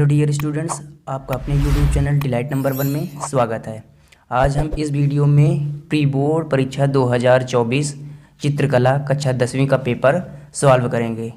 Dear students, आपका अपने YouTube channel delight number 1 में स्वागत है। आज हम इस वीडियो में प्री बोर्ड परीक्षा 2024 चित्रकला कक्षा 10वीं का पेपर सॉल्व करेंगे,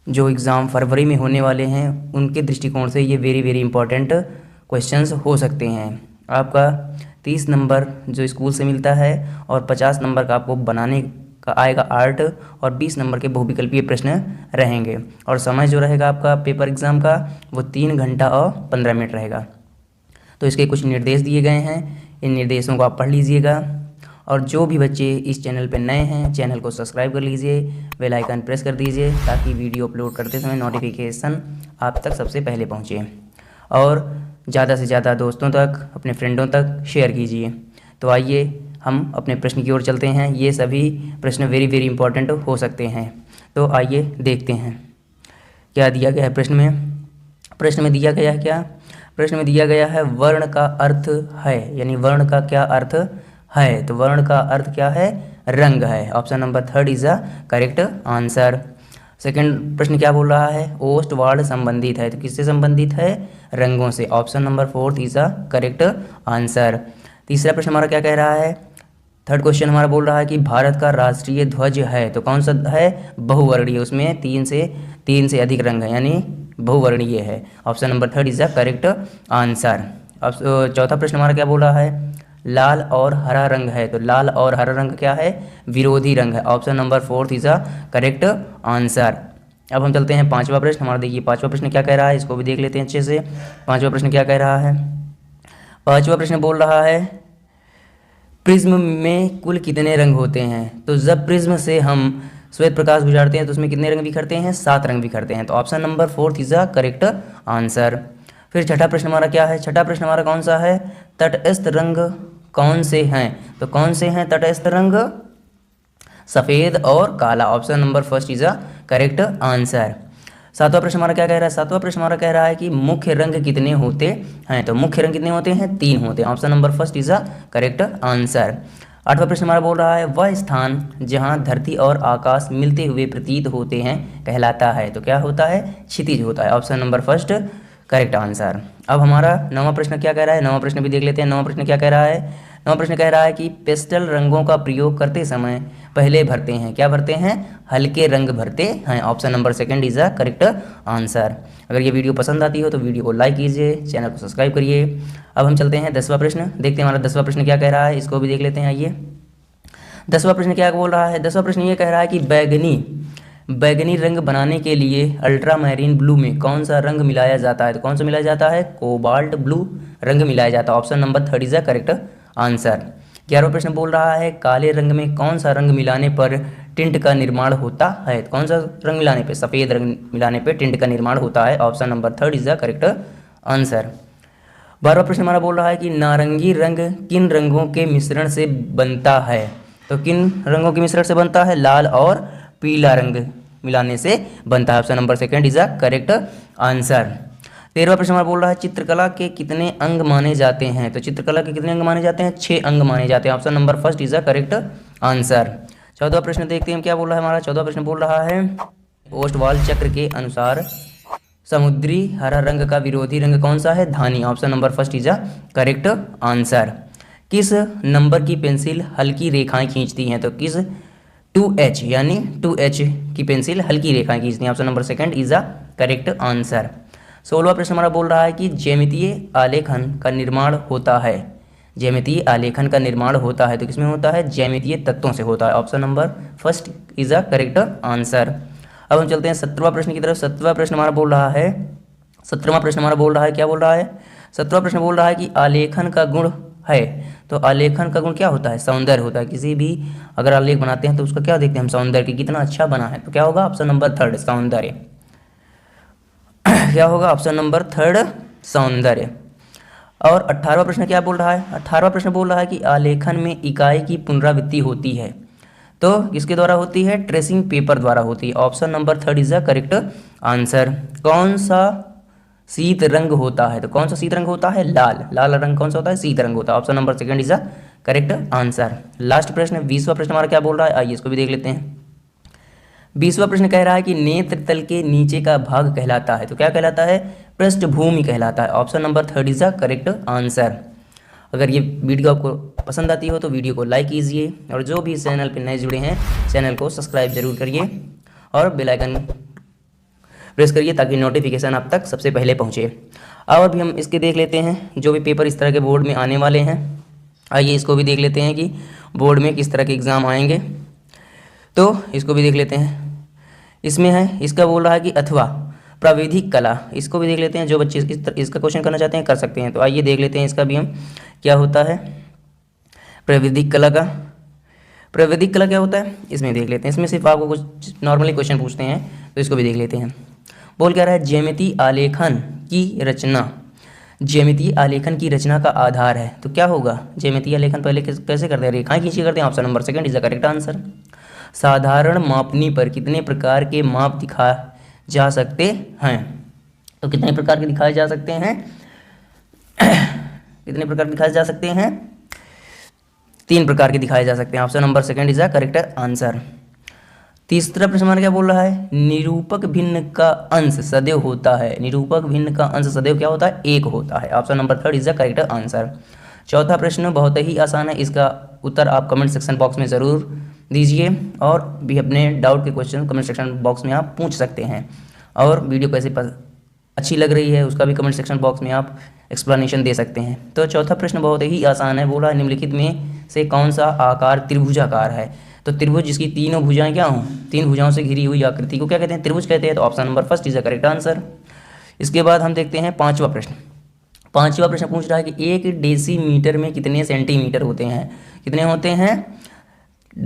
जो एग्ज़ाम फरवरी में होने वाले हैं उनके दृष्टिकोण से ये वेरी इंपॉर्टेंट क्वेश्चंस हो सकते हैं। आपका 30 नंबर जो स्कूल से मिलता है और 50 नंबर का आपको बनाने का आएगा आर्ट, और 20 नंबर के बहुविकल्पीय प्रश्न रहेंगे। और समय जो रहेगा आपका पेपर एग्ज़ाम का वो 3 घंटा और 15 मिनट रहेगा। तो इसके कुछ निर्देश दिए गए हैं, इन निर्देशों को आप पढ़ लीजिएगा। और जो भी बच्चे इस चैनल पर नए हैं, चैनल को सब्सक्राइब कर लीजिए, बेल आइकन प्रेस कर दीजिए ताकि वीडियो अपलोड करते समय नोटिफिकेशन आप तक सबसे पहले पहुँचे। और ज़्यादा से ज़्यादा दोस्तों तक, अपने फ्रेंडों तक शेयर कीजिए। तो आइए हम अपने प्रश्न की ओर चलते हैं। ये सभी प्रश्न वेरी इंपॉर्टेंट हो सकते हैं। तो आइए देखते हैं क्या दिया गया है प्रश्न में। प्रश्न में दिया गया है क्या? प्रश्न में दिया गया है वर्ण का अर्थ है, यानी वर्ण का क्या अर्थ है? तो वर्ण का अर्थ क्या है? रंग है। Option number 3 is the correct answer. Second प्रश्न क्या बोल रहा है? ओस्ट वर्ड संबंधित है, तो किससे संबंधित है? रंगों से। Option number 4 is the correct answer. तीसरा प्रश्न हमारा क्या कह रहा है? थर्ड क्वेश्चन हमारा बोल रहा है कि भारत का राष्ट्रीय ध्वज है, तो कौन सा है? बहुवर्णीय, उसमें तीन से अधिक रंग है, यानी बहुवर्णीय है। Option number 3 is the correct answer. अब चौथा प्रश्न हमारा क्या बोल रहा है? लाल और हरा रंग है, तो लाल और हरा रंग क्या है? विरोधी रंग है। Option number 4 is the correct answer. अब हम चलते हैं पांचवा प्रश्न। हमारा देखिए पांचवा प्रश्न क्या कह रहा है, इसको भी देख लेते हैं अच्छे से। पांचवा प्रश्न क्या कह रहा है? पांचवा प्रश्न बोल रहा है प्रिज्म में कुल कितने रंग होते हैं? तो जब प्रिज्म से हम श्वेत प्रकाश गुजारते हैं तो उसमें कितने रंग बिखरते हैं? 7 रंग बिखरते हैं। तो option number 4 is the correct answer. फिर छठा प्रश्न हमारा क्या है? छठा प्रश्न हमारा कौन सा है? तटस्थ रंग कौन से हैं? तो कौन से हैं तटस्थ रंग? सफ़ेद और काला। Option number 1 is the correct answer. सातवां प्रश्न हमारा क्या कह रहा है? सातवां प्रश्न हमारा कह रहा है कि मुख्य रंग कितने होते हैं? तो मुख्य रंग कितने होते हैं? 3 होते हैं। Option number 1 is the correct answer. आठवां प्रश्न हमारा बोल रहा है वह स्थान जहां धरती और आकाश मिलते हुए प्रतीत होते हैं कहलाता है, तो क्या होता है? क्षितिज होता है। Option number 1 correct answer. अब हमारा नौवां प्रश्न क्या कह रहा है? नौवां प्रश्न भी देख लेते हैं। नौवां प्रश्न क्या कह रहा है? नौवां प्रश्न कह रहा है कि पेस्टल रंगों का प्रयोग करते समय पहले भरते हैं, क्या भरते हैं? हल्के रंग भरते हैं। Option number 2 is the correct answer. अगर ये वीडियो पसंद आती हो तो वीडियो को लाइक कीजिए, चैनल को सब्सक्राइब करिए। अब हम चलते हैं 10वां प्रश्न, देखते हैं हमारा 10वां प्रश्न क्या कह रहा है, इसको भी देख लेते हैं। आइए 10वां प्रश्न क्या बोल रहा है? 10वां प्रश्न ये कह रहा है कि बैगनी रंग बनाने के लिए अल्ट्रा मैरीन ब्लू में कौन सा रंग मिलाया जाता है? तो कौन सा मिलाया जाता है? कोबाल्ट ब्लू रंग मिलाया जाता है। Option number 3 is the correct answer. 11वां प्रश्न बोल रहा है काले रंग में कौन सा रंग मिलाने पर टिंट का निर्माण होता है? कौन सा रंग मिलाने पे? सफ़ेद रंग मिलाने पे टिंट का निर्माण होता है। Option number 3 is the correct answer. 12वां प्रश्न हमारा बोल रहा है कि नारंगी रंग किन रंगों के मिश्रण से बनता है? तो किन रंगों के मिश्रण से बनता है? लाल और पीला रंग मिलाने से बनता है। Option number 2 is the correct answer. 13वां प्रश्न हमारा बोल रहा है चित्रकला के कितने अंग माने जाते हैं? तो चित्रकला के कितने अंग माने जाते हैं? 6 अंग माने जाते हैं। Option number 1 is the correct answer. 14वां प्रश्न देखते हैं क्या बोल रहा है हमारा। 14वां प्रश्न बोल रहा है ओस्टवाल चक्र के अनुसार समुद्री हरा रंग का विरोधी रंग कौन सा है? धानी। Option number 1 is the correct answer. किस नंबर की पेंसिल हल्की रेखाएं खींचती हैं? तो किस 2H यानी 2H की पेंसिल हल्की रेखाएं खींचती हैं। Option number 2 is the correct answer. 16वां प्रश्न हमारा बोल रहा है कि ज्यामितीय आलेखन का निर्माण होता है। ज्यामितीय आलेखन का निर्माण होता है तो किसमें होता है? ज्यामितीय तत्वों से होता है। Option number 1 is the correct answer. अब हम चलते हैं 17वां प्रश्न की तरफ। 17वां प्रश्न हमारा बोल रहा है 17वां प्रश्न हमारा बोल रहा है क्या बोल रहा है? 17वां प्रश्न बोल रहा है कि आलेखन का गुण है, तो आलेखन का गुण क्या होता है? सौंदर्य होता है। किसी भी अगर आलेख बनाते हैं तो उसका क्या देखते हैं हम? सौंदर्य की कितना अच्छा बना है, तो क्या होगा? ऑप्शन नंबर 3 सौंदर्य। क्या होगा? ऑप्शन नंबर 3 सौंदर्य। और 18वां प्रश्न क्या बोल रहा है? 18वां प्रश्न बोल रहा है कि आलेखन में इकाई की पुनरावृत्ति होती है, तो किसके द्वारा होती है? ट्रेसिंग पेपर द्वारा होती है। Option number 3 is the correct answer. कौन सा शीत रंग होता है? तो कौन सा शीत रंग होता है? लाल। लाल रंग कौन सा होता है? शीत रंग होता है। Option number 2 is the correct answer. Last प्रश्न 20वां प्रश्न हमारा क्या बोल रहा है? आइए इसको भी देख लेते हैं। 20वां प्रश्न कह रहा है कि नेत्र तल के नीचे का भाग कहलाता है, तो क्या कहलाता है? पृष्ठभूमि कहलाता है। Option number 3 is the correct answer. अगर ये वीडियो आपको पसंद आती हो तो वीडियो को लाइक कीजिए, और जो भी इस चैनल पर नए जुड़े हैं चैनल को सब्सक्राइब जरूर करिए और बेल आइकन प्रेस करिए ताकि नोटिफिकेशन आप तक सबसे पहले पहुँचे। अब अभी हम इसके देख लेते हैं जो भी पेपर इस तरह के बोर्ड में आने वाले हैं। आइए इसको भी देख लेते हैं कि बोर्ड में किस तरह के एग्ज़ाम आएंगे, तो इसको भी देख लेते हैं। इसमें है, इसका बोल रहा है कि अथवा प्राविधिक कला, इसको भी देख लेते हैं। जो बच्चे इसका क्वेश्चन करना चाहते हैं कर सकते हैं। तो आइए देख लेते हैं इसका भी हम क्या होता है प्राविधिक कला का। प्राविधिक कला क्या होता है इसमें देख लेते हैं। इसमें सिर्फ आपको कुछ नॉर्मली क्वेश्चन पूछते हैं, तो इसको भी देख लेते हैं। बोल क्या रहा है? ज्यामितीय आलेखन की रचना, ज्यामितीय आलेखन की रचना का आधार है, तो क्या होगा? ज्यामितीय आलेखन पहले कैसे करते हैं? रेखाएं खींची करते हैं। Option number 2 is the correct answer. साधारण मापनी पर कितने प्रकार के माप दिखाए जा सकते हैं? तो कितने प्रकार के दिखाए जा सकते हैं? कितने प्रकार के दिखाए जा सकते हैं? 3 प्रकार के दिखाए जा सकते हैं। Option number 2 is the correct answer. तीसरा प्रश्न हमारा क्या बोल रहा है? निरूपक भिन्न का अंश सदैव होता है। निरूपक भिन्न का अंश सदैव क्या होता है? 1 होता है। Option number 3 is the correct answer. चौथा प्रश्न बहुत ही आसान है, इसका उत्तर आप कमेंट सेक्शन बॉक्स में ज़रूर दीजिए, और भी अपने डाउट के क्वेश्चन कमेंट सेक्शन बॉक्स में आप पूछ सकते हैं। और वीडियो कैसे अच्छी लग रही है उसका भी कमेंट सेक्शन बॉक्स में आप एक्सप्लेनेशन दे सकते हैं। तो चौथा प्रश्न बहुत ही आसान है, बोला निम्नलिखित में से कौन सा आकार त्रिभुजाकार है? तो त्रिभुज जिसकी तीनों भुजाएं क्या हों? 3 भुजाओं से घिरी हुई आकृति को क्या कहते हैं? त्रिभुज कहते हैं। तो option number 1 is the correct answer. इसके बाद हम देखते हैं 5वां प्रश्न। 5वां प्रश्न पूछ रहा है कि 1 डेसीमीटर में कितने सेंटीमीटर होते हैं? कितने होते हैं?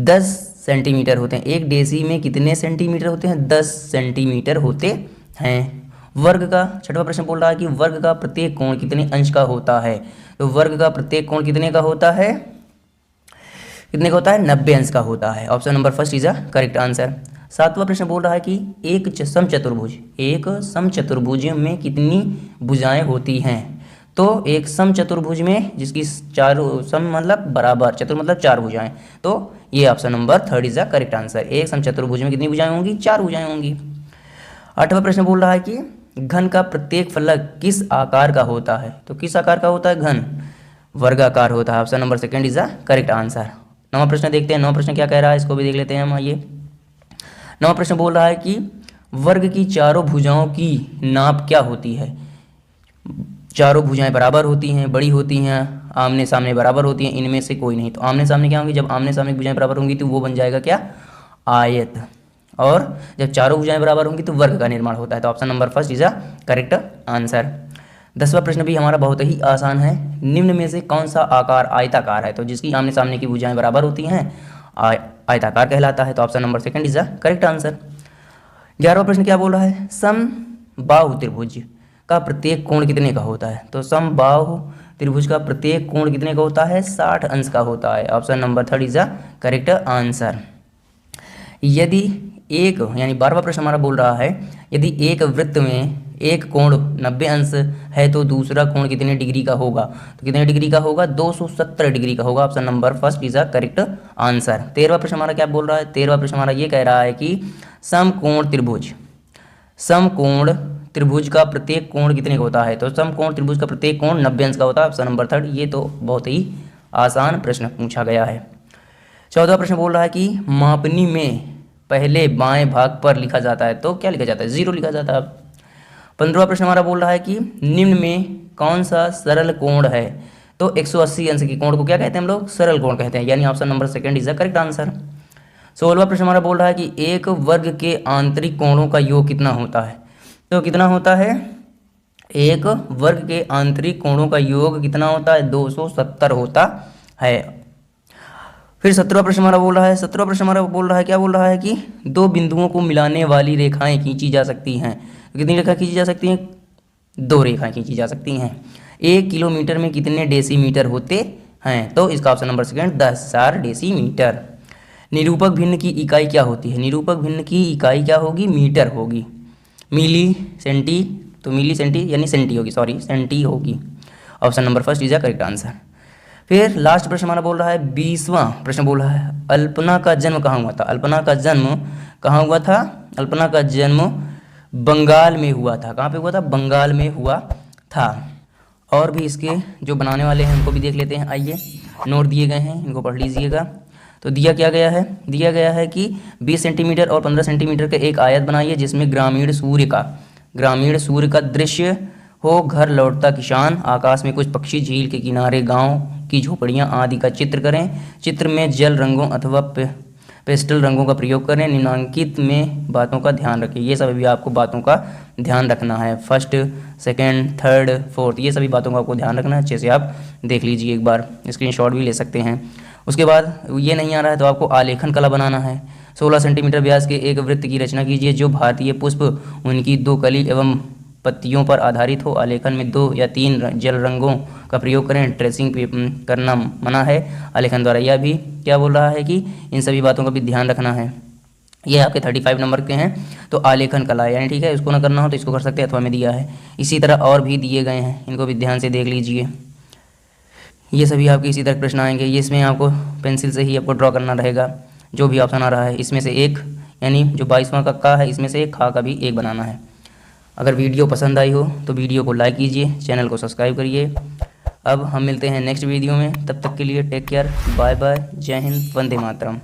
10 सेंटीमीटर होते हैं। 1 डेसी में कितने सेंटीमीटर होते हैं? 10 सेंटीमीटर होते हैं। वर्ग का 6वां प्रश्न बोल रहा है कि वर्ग का प्रत्येक कोण कितने अंश का होता है? तो वर्ग का प्रत्येक कोण कितने का होता है? कितने का होता है? 90 अंश का होता है। Option number 1 is the correct answer. 7वां प्रश्न बोल रहा है कि एक समचतुर्भुज में कितनी भुजाएं होती हैं? तो एक समचतुर्भुज में जिसकी चारों सम मतलब बराबर, चतुर मतलब 4 भुजाएं, तो ये option number 3 is the correct answer. एक समचतुर्भुज में कितनी भुजाएं होंगी? 4 भुजाएं होंगी। 8वां प्रश्न बोल रहा है कि घन का प्रत्येक फलक किस आकार का होता है? तो किस आकार का होता है घन? वर्गाकार होता है। Option number 2 is the correct answer. 9वां प्रश्न देखते हैं। 9वां प्रश्न क्या कह रहा है इसको भी देख लेते हैं हम। आइए 9वां प्रश्न बोल रहा है कि वर्ग की चारों भुजाओं की नाप क्या होती है? चारों भुजाएं बराबर होती हैं, बड़ी होती हैं, आमने सामने बराबर होती हैं, इनमें से कोई नहीं। तो आमने सामने क्या होंगी? जब आमने सामने भुजाएं बराबर होंगी तो वो बन जाएगा क्या? आयत। और जब चारों भुजाएं बराबर होंगी तो वर्ग का निर्माण होता है। तो option number 1 is the correct answer. 10वां प्रश्न भी हमारा बहुत ही आसान है। निम्न में से कौन सा आकार आयताकार है? तो जिसकी आमने सामने की भुजाएं बराबर होती हैं आयताकार कहलाता है। तो option number 2 is the correct answer. 11वां प्रश्न क्या बोल रहा है? समबाहु त्रिभुज का प्रत्येक कोण कितने का होता है? तो समबाहु त्रिभुज का प्रत्येक कोण कितने का होता है? 60 अंश का होता है। Option number 3 is the correct answer. यदि एक यानी 12वां प्रश्न हमारा बोल रहा है यदि एक वृत्त में एक कोण 90 अंश है तो दूसरा कोण कितने डिग्री का होगा? तो कितने डिग्री का होगा? 270 डिग्री का होगा। Option number 1 is the correct answer. 13वां प्रश्न हमारा क्या बोल रहा है? 13वां प्रश्न हमारा ये कह रहा है कि समकोण त्रिभुज का प्रत्येक कोण कितने का होता है? तो समकोण त्रिभुज का प्रत्येक कोण 90 अंश का होता है। Option number 3। ये तो बहुत ही आसान प्रश्न पूछा गया है। 14वां प्रश्न बोल रहा है कि मापनी में पहले बाएं भाग पर लिखा जाता है तो क्या लिखा जाता है? 0 लिखा जाता है। 15वां प्रश्न हमारा बोल रहा है कि निम्न में कौन सा सरल कोण है? तो 180 अंश के कोण को क्या कहते हैं हम लोग? सरल कोण कहते हैं, यानी option number 2 is the correct answer. 16वां प्रश्न हमारा बोल रहा है कि एक वर्ग के आंतरिक कोणों का योग कितना होता है? तो कितना होता है? एक वर्ग के आंतरिक कोणों का योग कितना होता है? 270 होता है। फिर 17वां प्रश्न हमारा बोल रहा है, 17वां प्रश्न हमारा बोल रहा है क्या बोल रहा है कि 2 बिंदुओं को मिलाने वाली रेखाएं खींची जा सकती हैं। कितनी रेखा खींची जा सकती हैं? 2 रेखाएं खींची जा सकती हैं। 1 किलोमीटर में कितने डेसीमीटर होते हैं? तो इसका ऑप्शन नंबर 2 10,000 डेसीमीटर। निरूपक भिन्न की इकाई क्या होती है? निरूपक भिन्न की इकाई क्या होगी? मीटर होगी। मिली सेंटी, तो मिली सेंटी यानी सेंटी होगी, सॉरी सेंटी होगी। Option number 1 is the correct answer. फिर लास्ट प्रश्न हमारा बोल रहा है 20वां प्रश्न बोल रहा है अल्पना का जन्म कहाँ हुआ था। अल्पना का जन्म कहाँ हुआ था? अल्पना का जन्म बंगाल में हुआ था। कहाँ पे हुआ था? बंगाल में हुआ था। और भी इसके जो बनाने वाले हैं उनको भी देख लेते हैं। आइए, नोट दिए गए हैं, इनको पढ़ लीजिएगा। तो दिया क्या गया है? दिया गया है कि 20 सेंटीमीटर और 15 सेंटीमीटर का एक आयत बनाइए जिसमें ग्रामीण सूर्य का दृश्य हो, घर लौटता किसान, आकाश में कुछ पक्षी, झील के किनारे गांव की झोपड़ियां आदि का चित्र करें। चित्र में जल रंगों अथवा पेस्टल रंगों का प्रयोग करें। निम्नलिखित में बातों का ध्यान रखें। ये सभी आपको बातों का ध्यान रखना है। फर्स्ट, सेकंड, थर्ड, फोर्थ, ये सभी बातों का आपको ध्यान रखना है। अच्छे से आप देख लीजिए, एक बार स्क्रीनशॉट भी ले सकते हैं। उसके बाद ये नहीं आ रहा है तो आपको आलेखन कला बनाना है। 16 सेंटीमीटर व्यास के एक वृत्त की रचना कीजिए जो भारतीय पुष्प, उनकी 2 कली एवं पत्तियों पर आधारित हो। आलेखन में 2 या 3 जल रंगों का प्रयोग करें। ट्रेसिंग करना मना है आलेखन द्वारा। यह भी क्या बोल रहा है कि इन सभी बातों का भी ध्यान रखना है। ये आपके 35 नंबर के हैं। तो आलेखन कला यानी ठीक है, इसको ना करना हो तो इसको कर सकते हैं, अथवा में दिया है। इसी तरह और भी दिए गए हैं, इनको भी ध्यान से देख लीजिए। ये सभी आपके इसी तरह प्रश्न आएंगे। ये इसमें आपको पेंसिल से ही आपको ड्रॉ करना रहेगा जो भी ऑप्शन आ रहा है। इसमें से एक, यानी जो 22वां का है, इसमें से एक खा का भी एक बनाना है। अगर वीडियो पसंद आई हो तो वीडियो को लाइक कीजिए, चैनल को सब्सक्राइब करिए। अब हम मिलते हैं नेक्स्ट वीडियो में, तब तक के लिए टेक केयर, बाय बाय, जय हिंद, वंदे मातरम।